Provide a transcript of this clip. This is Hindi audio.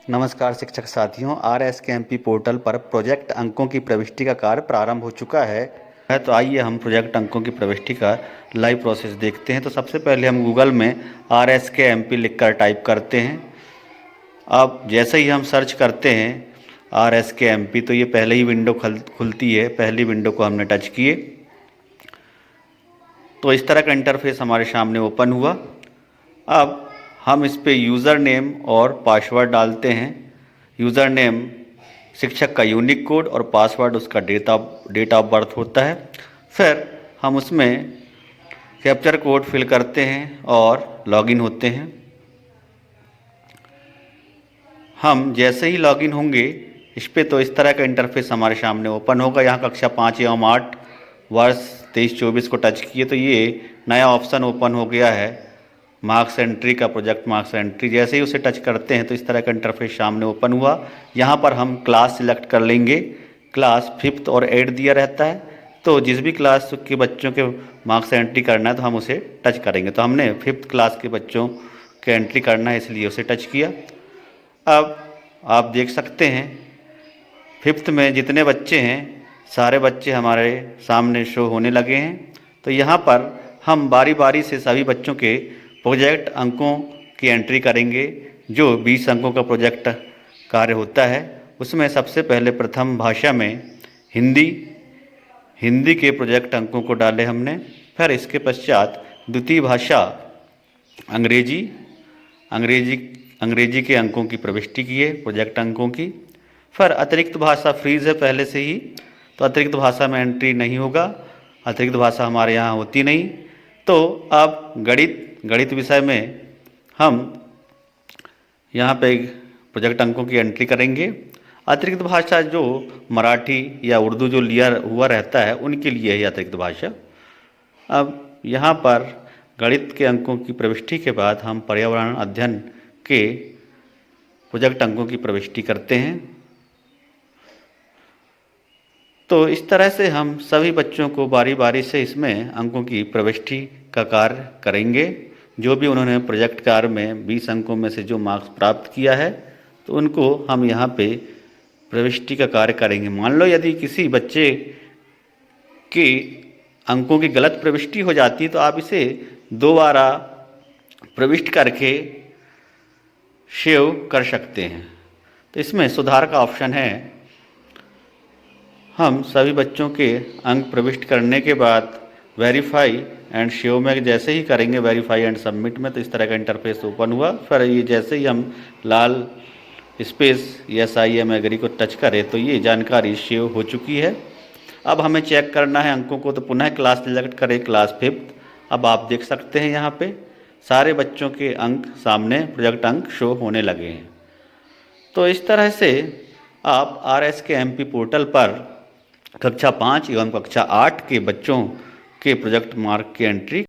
नमस्कार शिक्षक साथियों, RSKMP पोर्टल पर प्रोजेक्ट अंकों की प्रविष्टि का कार्य प्रारंभ हो चुका है। तो आइए हम प्रोजेक्ट अंकों की प्रविष्टि का लाइव प्रोसेस देखते हैं। तो सबसे पहले हम गूगल में RSKMP लिखकर टाइप करते हैं। अब जैसे ही हम सर्च करते हैं RSKMP तो ये पहले ही विंडो खुलती है। पहली विंडो को हमने टच किए तो इस तरह का इंटरफेस हमारे सामने ओपन हुआ। अब हम इस पे यूज़र नेम और पासवर्ड डालते हैं। यूज़र नेम शिक्षक का यूनिक कोड और पासवर्ड उसका डेट ऑफ बर्थ होता है। फिर हम उसमें कैप्चर कोड फिल करते हैं और लॉगिन होते हैं। हम जैसे ही लॉगिन होंगे इस पे तो इस तरह का इंटरफेस हमारे सामने ओपन होगा। यहाँ कक्षा 5 एवं 8 वर्ष 23-24 को टच किए तो ये नया ऑप्शन ओपन हो गया है, मार्क्स एंट्री का। प्रोजेक्ट मार्क्स एंट्री जैसे ही उसे टच करते हैं तो इस तरह का इंटरफेस सामने ओपन हुआ। यहाँ पर हम क्लास सिलेक्ट कर लेंगे। क्लास 5th और 8 दिया रहता है, तो जिस भी क्लास के बच्चों के मार्क्स एंट्री करना है तो हम उसे टच करेंगे। तो हमने 5th क्लास के बच्चों के एंट्री करना है, इसलिए उसे टच किया। अब आप देख सकते हैं 5th में जितने बच्चे हैं सारे बच्चे हमारे सामने शो होने लगे हैं। तो यहाँ पर हम बारी बारी से सभी बच्चों के प्रोजेक्ट अंकों की एंट्री करेंगे। जो 20 अंकों का प्रोजेक्ट कार्य होता है उसमें सबसे पहले प्रथम भाषा में हिंदी के प्रोजेक्ट अंकों को डाले हमने। फिर इसके पश्चात द्वितीय भाषा अंग्रेजी के अंकों की प्रविष्टि किए, प्रोजेक्ट अंकों की। फिर अतिरिक्त भाषा फ्रीज है पहले से ही, तो अतिरिक्त भाषा में एंट्री नहीं होगा, अतिरिक्त भाषा हमारे यहाँ होती नहीं। तो अब गणित विषय में हम यहाँ पे प्रोजेक्ट अंकों की एंट्री करेंगे। अतिरिक्त भाषा जो मराठी या उर्दू जो लिया हुआ रहता है उनके लिए ही अतिरिक्त भाषा। अब यहाँ पर गणित के अंकों की प्रविष्टि के बाद हम पर्यावरण अध्ययन के प्रोजेक्ट अंकों की प्रविष्टि करते हैं। तो इस तरह से हम सभी बच्चों को बारी बारी से इसमें अंकों की प्रविष्टि का कार्य करेंगे। जो भी उन्होंने प्रोजेक्ट कार्य में 20 अंकों में से जो मार्क्स प्राप्त किया है तो उनको हम यहाँ पे प्रविष्टि का कार्य करेंगे। मान लो यदि किसी बच्चे के अंकों की गलत प्रविष्टि हो जाती है तो आप इसे दोबारा प्रविष्ट करके सेव कर सकते हैं। तो इसमें सुधार का ऑप्शन है। हम सभी बच्चों के अंक प्रविष्ट करने के बाद वेरीफाई एंड सेव में जैसे ही करेंगे, वेरीफाई एंड सबमिट में, तो इस तरह का इंटरफेस ओपन हुआ। फिर ये जैसे ही हम लाल space yes I am agree को टच करें तो ये जानकारी सेव हो चुकी है। अब हमें चेक करना है अंकों को, तो पुनः क्लास सिलेक्ट करें, क्लास 5th। अब आप देख सकते हैं यहाँ पे सारे बच्चों के अंक सामने, प्रोजेक्ट अंक शो होने लगे हैं। तो इस तरह से आप RSKMP पोर्टल पर कक्षा 5 एवं कक्षा 8 के बच्चों के प्रोजेक्ट मार्क की एंट्री